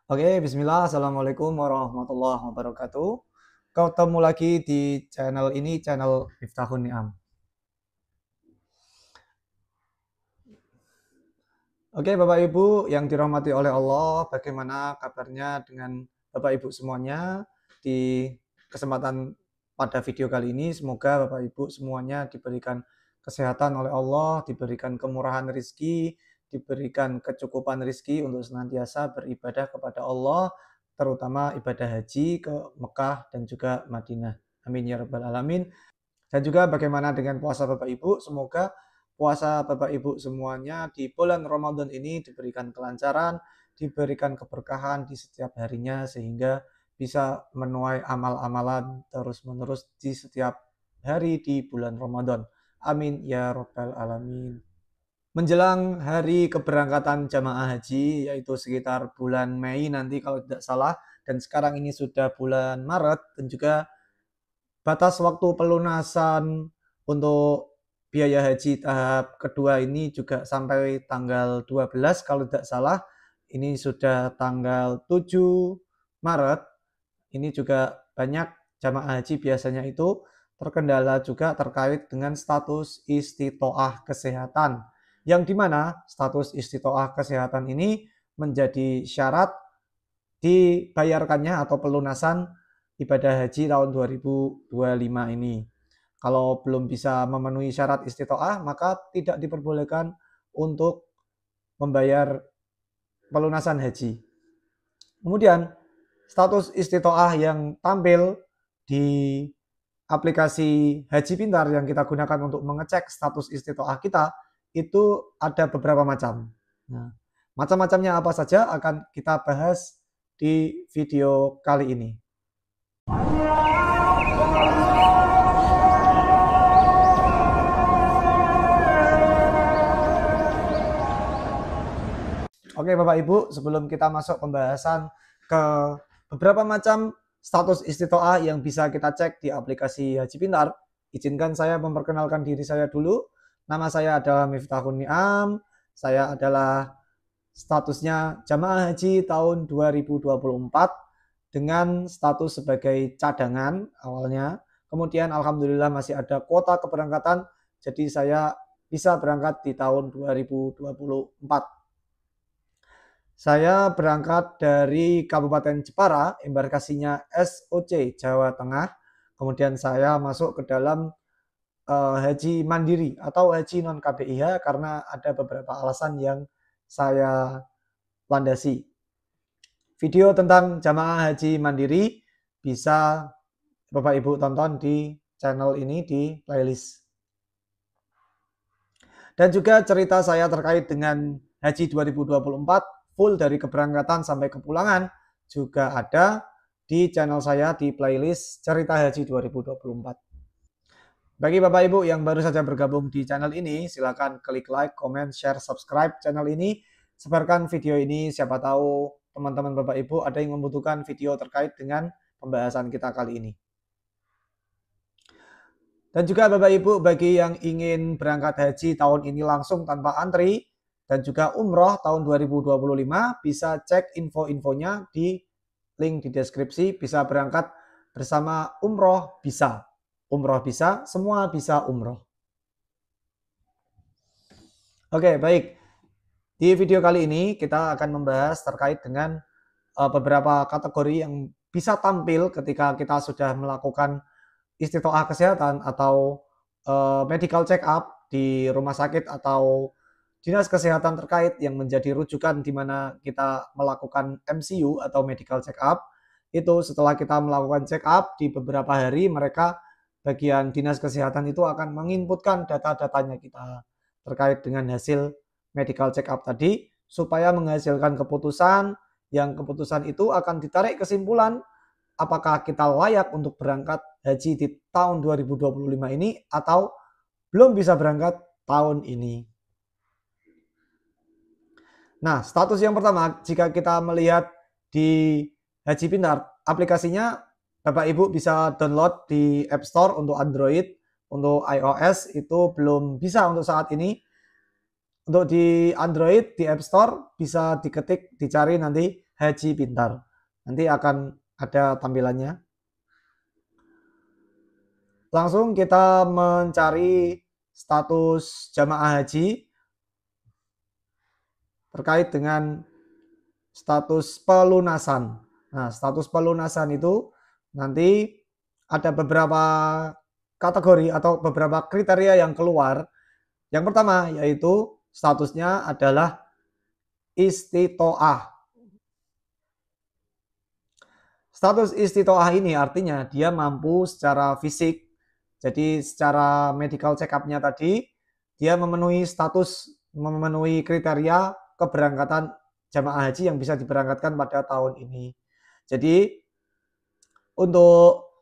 Oke, bismillah. Assalamualaikum warahmatullahi wabarakatuh. Ketemu lagi di channel ini, channel Miftahun Ni'am. Oke, Bapak Ibu yang dirahmati oleh Allah, bagaimana kabarnya dengan Bapak Ibu semuanya di kesempatan pada video kali ini? Semoga Bapak Ibu semuanya diberikan kesehatan oleh Allah, diberikan kemurahan rezeki, diberikan kecukupan rezeki untuk senantiasa beribadah kepada Allah, terutama ibadah haji ke Mekah dan juga Madinah. Amin ya rabbal alamin. Dan juga bagaimana dengan puasa Bapak Ibu? Semoga puasa Bapak Ibu semuanya di bulan Ramadan ini diberikan kelancaran, diberikan keberkahan di setiap harinya sehingga bisa menuai amal-amalan terus-menerus di setiap hari di bulan Ramadan. Amin ya rabbal alamin. Menjelang hari keberangkatan jamaah haji yaitu sekitar bulan Mei nanti kalau tidak salah, dan sekarang ini sudah bulan Maret, dan juga batas waktu pelunasan untuk biaya haji tahap kedua ini juga sampai tanggal 12 kalau tidak salah. Ini sudah tanggal 7 Maret. Ini juga banyak jamaah haji biasanya itu terkendala juga terkait dengan status istitoah kesehatan. Yang dimana status istitoah kesehatan ini menjadi syarat dibayarkannya atau pelunasan ibadah haji tahun 2025 ini. Kalau belum bisa memenuhi syarat istitoah, maka tidak diperbolehkan untuk membayar pelunasan haji. Kemudian, status istitoah yang tampil di aplikasi Haji Pintar yang kita gunakan untuk mengecek status istitoah kita, itu ada beberapa macam. Nah, macam-macamnya apa saja akan kita bahas di video kali ini. Oke Bapak Ibu, sebelum kita masuk pembahasan ke beberapa macam status istitoah yang bisa kita cek di aplikasi Haji Pintar, izinkan saya memperkenalkan diri saya dulu. Nama saya adalah Miftahun Ni'am. Saya adalah statusnya jamaah haji tahun 2024 dengan status sebagai cadangan awalnya. Kemudian alhamdulillah masih ada kuota keberangkatan, jadi saya bisa berangkat di tahun 2024. Saya berangkat dari Kabupaten Jepara, embarkasinya SOC Jawa Tengah. Kemudian saya masuk ke dalam haji mandiri atau haji non KBIH karena ada beberapa alasan yang saya landasi. Video tentang jamaah haji mandiri bisa Bapak Ibu tonton di channel ini di playlist. Dan juga cerita saya terkait dengan haji 2024 full dari keberangkatan sampai kepulangan juga ada di channel saya di playlist cerita haji 2024. Bagi Bapak Ibu yang baru saja bergabung di channel ini, silakan klik like, comment, share, subscribe channel ini. Sebarkan video ini, siapa tahu teman-teman Bapak Ibu ada yang membutuhkan video terkait dengan pembahasan kita kali ini. Dan juga Bapak Ibu bagi yang ingin berangkat haji tahun ini langsung tanpa antri dan juga umroh tahun 2025 bisa cek info-infonya di link di deskripsi, bisa berangkat bersama umroh bisa. Umroh bisa, semua bisa umroh. Oke, baik. Di video kali ini kita akan membahas terkait dengan beberapa kategori yang bisa tampil ketika kita sudah melakukan istitoah kesehatan atau medical check up di rumah sakit atau dinas kesehatan terkait yang menjadi rujukan di mana kita melakukan MCU atau medical check up. Itu setelah kita melakukan check up di beberapa hari, mereka bagian dinas kesehatan itu akan menginputkan data-datanya kita terkait dengan hasil medical check up tadi supaya menghasilkan keputusan yang keputusan itu akan ditarik kesimpulan apakah kita layak untuk berangkat haji di tahun 2025 ini atau belum bisa berangkat tahun ini. Nah, status yang pertama, jika kita melihat di Haji Pintar, aplikasinya Bapak Ibu bisa download di App Store untuk Android, untuk iOS itu belum bisa untuk saat ini. Untuk di Android, di App Store bisa diketik, dicari nanti Haji Pintar. Nanti akan ada tampilannya. Langsung kita mencari status jamaah haji terkait dengan status pelunasan. Nah, status pelunasan itu nanti ada beberapa kategori atau beberapa kriteria yang keluar. Yang pertama yaitu statusnya adalah istitoah. Status istitoah ini artinya dia mampu secara fisik, jadi secara medical check up-nya tadi, dia memenuhi kriteria keberangkatan jamaah haji yang bisa diberangkatkan pada tahun ini. Jadi untuk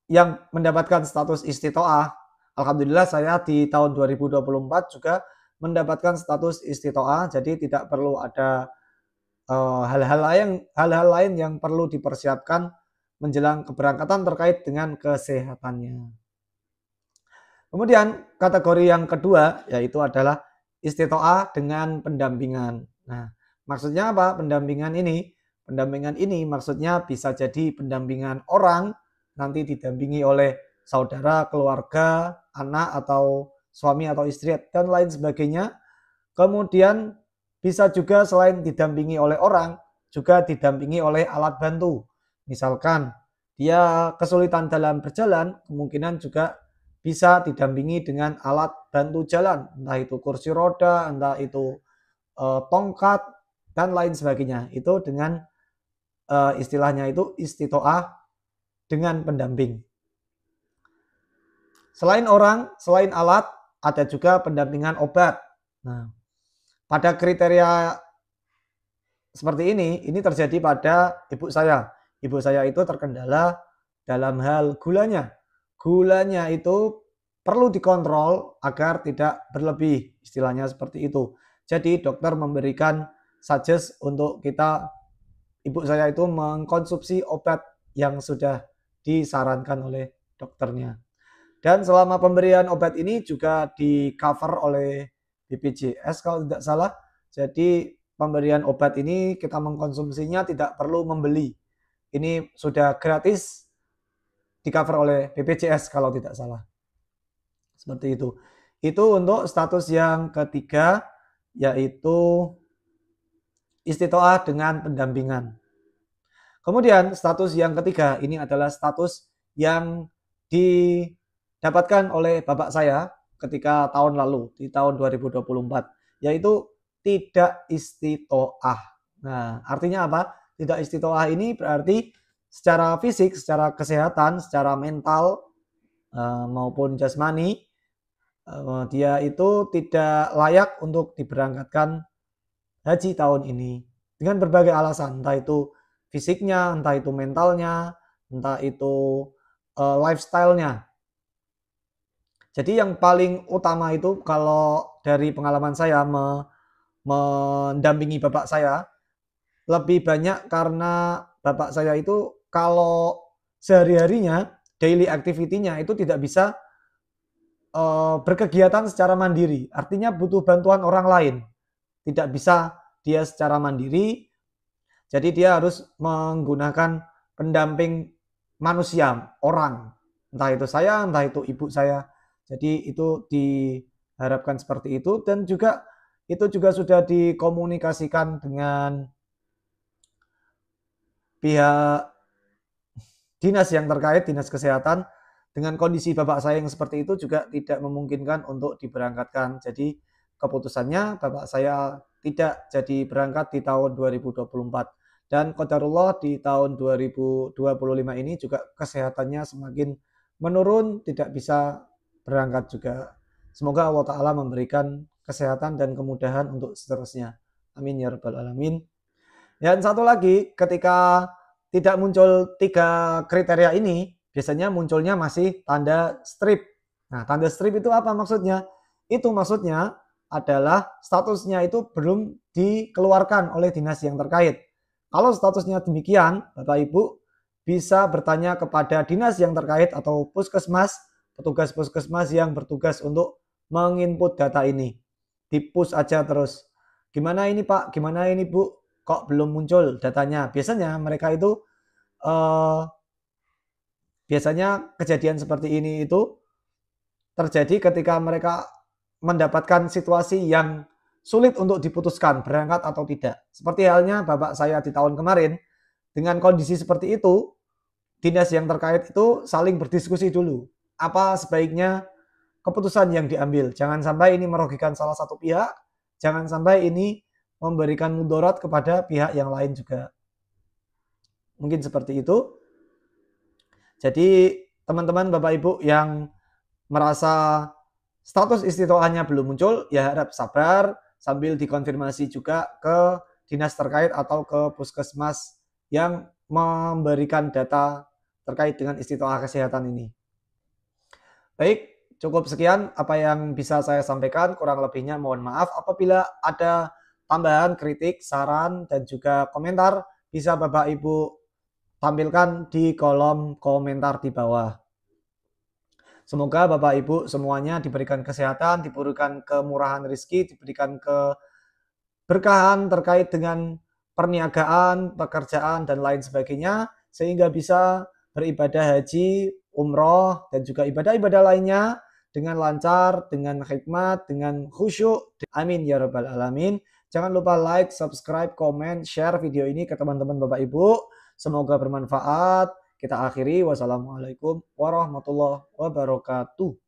yang mendapatkan status istitoah, alhamdulillah saya di tahun 2024 juga mendapatkan status istitoah, jadi tidak perlu ada hal-hal lain yang perlu dipersiapkan menjelang keberangkatan terkait dengan kesehatannya. Kemudian kategori yang kedua yaitu adalah istitoah dengan pendampingan. Nah, maksudnya apa pendampingan ini? Pendampingan ini maksudnya bisa jadi pendampingan orang, nanti didampingi oleh saudara, keluarga, anak atau suami atau istri dan lain sebagainya. Kemudian bisa juga selain didampingi oleh orang, juga didampingi oleh alat bantu. Misalkan dia kesulitan dalam berjalan, kemungkinan juga bisa didampingi dengan alat bantu jalan, entah itu kursi roda, entah itu tongkat, dan lain sebagainya. Itu dengan istilahnya itu istitoah dengan pendamping. Selain orang, selain alat, ada juga pendampingan obat. Nah, pada kriteria seperti ini terjadi pada ibu saya. Ibu saya itu terkendala dalam hal gulanya. Gulanya itu perlu dikontrol agar tidak berlebih, istilahnya seperti itu. Jadi dokter memberikan suggest untuk ibu saya itu mengkonsumsi obat yang sudah disarankan oleh dokternya. Dan selama pemberian obat ini juga di cover oleh BPJS kalau tidak salah. Jadi pemberian obat ini kita mengkonsumsinya tidak perlu membeli. Ini sudah gratis di cover oleh BPJS kalau tidak salah. Seperti itu. Itu untuk status yang ketiga yaitu istitoah dengan pendampingan. Kemudian status yang ketiga ini adalah status yang didapatkan oleh bapak saya ketika tahun lalu, di tahun 2024, yaitu tidak istitoah. Nah, artinya apa? Tidak istitoah ini berarti secara fisik, secara kesehatan, secara mental maupun jasmani, dia itu tidak layak untuk diberangkatkan haji tahun ini dengan berbagai alasan, entah itu fisiknya, entah itu mentalnya, entah itu lifestyle-nya. Jadi yang paling utama itu kalau dari pengalaman saya mendampingi bapak saya, lebih banyak karena bapak saya itu kalau sehari-harinya, daily activity-nya itu tidak bisa berkegiatan secara mandiri. Artinya butuh bantuan orang lain. Tidak bisa dia secara mandiri, jadi dia harus menggunakan pendamping manusia, orang. Entah itu saya, entah itu ibu saya. Jadi itu diharapkan seperti itu dan juga itu juga sudah dikomunikasikan dengan pihak dinas yang terkait, dinas kesehatan, dengan kondisi bapak saya yang seperti itu juga tidak memungkinkan untuk diberangkatkan. Jadi keputusannya bapak saya tidak jadi berangkat di tahun 2024. Dan qadarullah di tahun 2025 ini juga kesehatannya semakin menurun, tidak bisa berangkat juga. Semoga Allah Ta'ala memberikan kesehatan dan kemudahan untuk seterusnya. Amin ya rabbal alamin. Dan satu lagi, ketika tidak muncul 3 kriteria ini, biasanya munculnya masih tanda strip. Nah, tanda strip itu apa maksudnya? Itu maksudnya adalah statusnya itu belum dikeluarkan oleh dinas yang terkait. Kalau statusnya demikian, Bapak Ibu bisa bertanya kepada dinas yang terkait atau puskesmas, petugas puskesmas yang bertugas untuk menginput data ini. Di push aja terus. Gimana ini Pak? Gimana ini Bu? kok belum muncul datanya. Biasanya mereka itu biasanya kejadian seperti ini itu terjadi ketika mereka mendapatkan situasi yang sulit untuk diputuskan berangkat atau tidak. Seperti halnya bapak saya di tahun kemarin, dengan kondisi seperti itu, dinas yang terkait itu saling berdiskusi dulu. Apa sebaiknya keputusan yang diambil. Jangan sampai ini merugikan salah satu pihak, jangan sampai ini memberikan mudarat kepada pihak yang lain juga. Mungkin seperti itu. Jadi teman-teman Bapak Ibu yang merasa status istitoahnya belum muncul, ya harap sabar sambil dikonfirmasi juga ke dinas terkait atau ke puskesmas yang memberikan data terkait dengan istitoah kesehatan ini. Baik, cukup sekian apa yang bisa saya sampaikan. Kurang lebihnya mohon maaf. Apabila ada tambahan, kritik, saran, dan juga komentar, bisa Bapak Ibu tampilkan di kolom komentar di bawah. Semoga Bapak Ibu semuanya diberikan kesehatan, diberikan kemurahan rezeki, diberikan keberkahan terkait dengan perniagaan, pekerjaan, dan lain sebagainya, sehingga bisa beribadah haji, umroh, dan juga ibadah-ibadah lainnya dengan lancar, dengan hikmat, dengan khusyuk. Amin ya rabbal alamin. Jangan lupa like, subscribe, komen, share video ini ke teman-teman Bapak Ibu. Semoga bermanfaat. Kita akhiri. Wassalamualaikum warahmatullahi wabarakatuh.